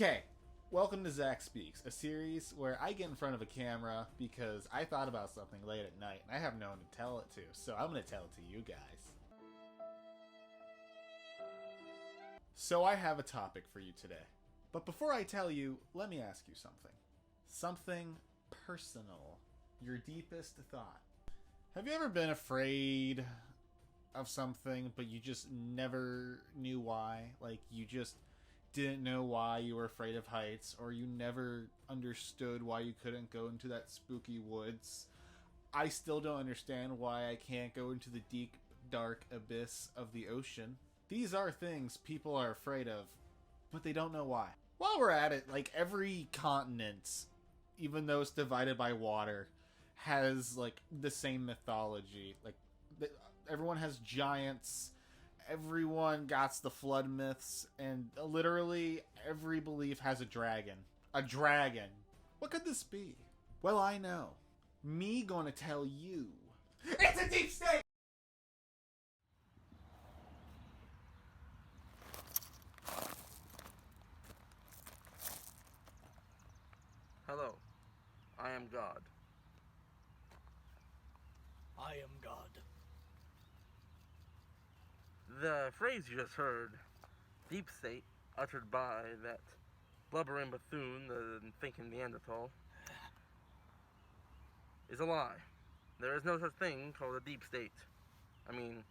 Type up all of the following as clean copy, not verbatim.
Okay, welcome to Zach Speaks, a series where I get in front of a camera because I thought about something late at night and I have no one to tell it to, so I'm going to tell it to you guys. So I have a topic for you today. But before I tell you, let me ask you something. Something personal. Your deepest thought. Have you ever been afraid of something, but you just never knew why? Like, you just didn't know why you were afraid of heights, or you never understood why you couldn't go into that spooky woods. I still don't understand why I can't go into the deep, dark abyss of the ocean. These are things people are afraid of, but they don't know why. While we're at it, like, every continent, even though it's divided by water, has, like, the same mythology. Like, everyone has giants, everyone got the flood myths, and literally every belief has a dragon. A dragon. What could this be? Well, I know. Me gonna tell you. It's a deep state! Hello, I am God. I am God. The phrase you just heard, deep state, uttered by that blubbering Bethune, the thinking Neanderthal, is a lie. There is no such thing called a deep state. I mean,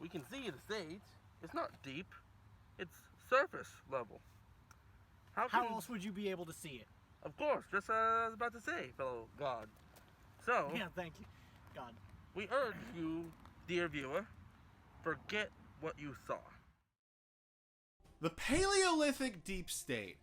we can see the state. It's not deep. It's surface level. How else would you be able to see it? Of course, just as I was about to say, fellow God. So, Yeah, thank you, God. we urge you, dear viewer, forget what you saw. The Paleolithic deep state.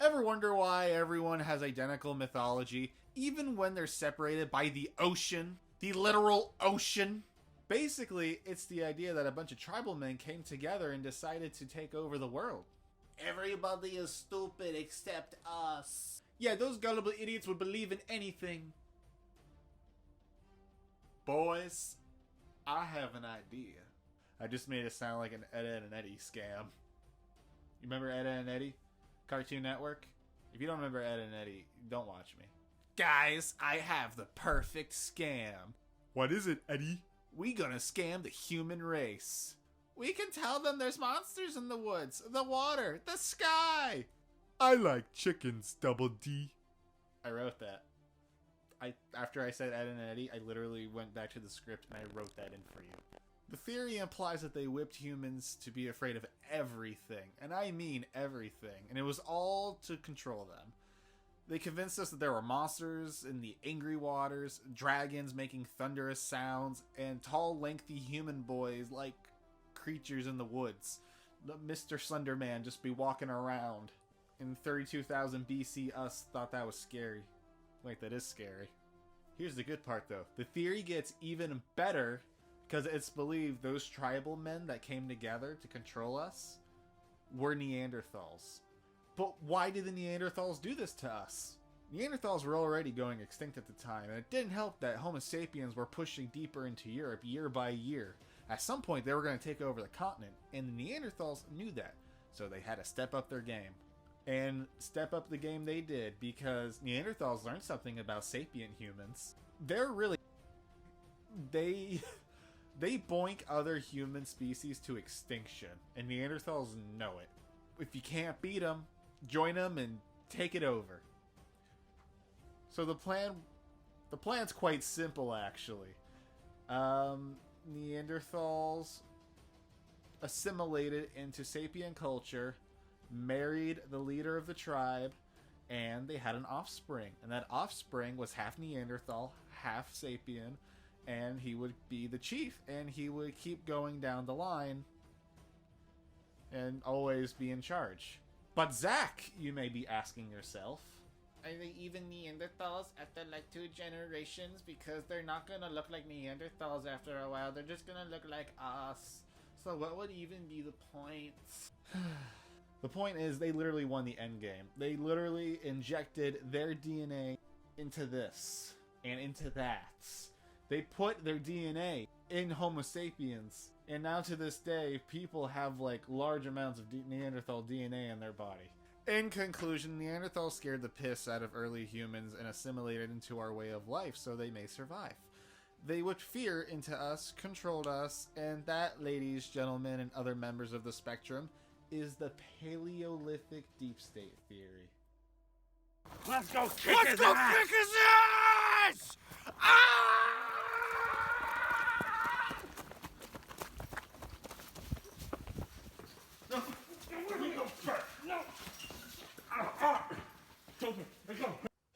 Ever wonder why everyone has identical mythology, even when they're separated by the ocean? The literal ocean? Basically, it's the idea that a bunch of tribal men came together and decided to take over the world. Everybody is stupid except us. Yeah, those gullible idiots would believe in anything. Boys, I have an idea. I just made it sound like an Edd Eddy scam. You remember Edd Eddy? Cartoon Network? If you don't remember Edd Eddy, don't watch me. Guys, I have the perfect scam. What is it, Eddie? We gonna scam the human race. We can tell them there's monsters in the woods, the water, the sky. I like chickens, Double D. I wrote that. After I said Edd and Eddy, I literally went back to the script and I wrote that in for you. The theory implies that they whipped humans to be afraid of everything, and I mean everything, and it was all to control them. They convinced us that there were monsters in the angry waters, dragons making thunderous sounds, and tall, lengthy human boys like creatures in the woods. Mr. Slenderman just be walking around. In 32,000 BC, us thought that was scary. Wait, that is scary. Here's the good part, though. The theory gets even better because it's believed those tribal men that came together to control us were Neanderthals. But why did the Neanderthals do this to us? Neanderthals were already going extinct at the time, and it didn't help that Homo sapiens were pushing deeper into Europe year by year. At some point, they were going to take over the continent, and the Neanderthals knew that, so they had to step up their game. And step up the game they did, because Neanderthals learned something about sapient humans. They're really... They boink other human species to extinction, and Neanderthals know it. If you can't beat them, join them and take it over. So the plan's quite simple, actually. Neanderthals assimilated into sapient culture, married the leader of the tribe, and they had an offspring. And that offspring was half Neanderthal, half sapient, and he would be the chief, and he would keep going down the line and always be in charge. But Zach, you may be asking yourself, are they even Neanderthals after like 2 generations? Because they're not gonna look like Neanderthals after a while. They're just gonna look like us. So what would even be the point? The point is, they literally won the end game. They literally injected their DNA into this and into that. They put their DNA in Homo sapiens. And now to this day, people have like large amounts of Neanderthal DNA in their body. In conclusion, Neanderthals scared the piss out of early humans and assimilated into our way of life so they may survive. They whipped fear into us, controlled us, and that, ladies, gentlemen, and other members of the spectrum, is the Paleolithic deep state theory. Let's go kick his ass!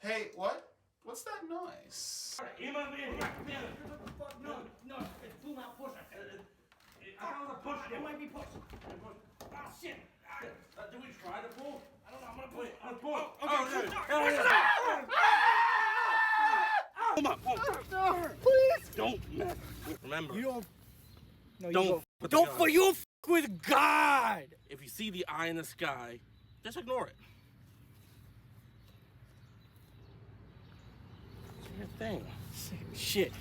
Hey, what? What's that noise? He must be in here. No, it's full now pushing. I don't want to push. It might be pushing. Ah, shit. Do we try to pull? I don't know. I'm gonna pull. I'm pull. Okay. Come on. Please. Don't mess. Remember. You don't. No, Don't. you With don't. the For you f with God. If you see the eye in the sky, just ignore it. It's your thing. Shit.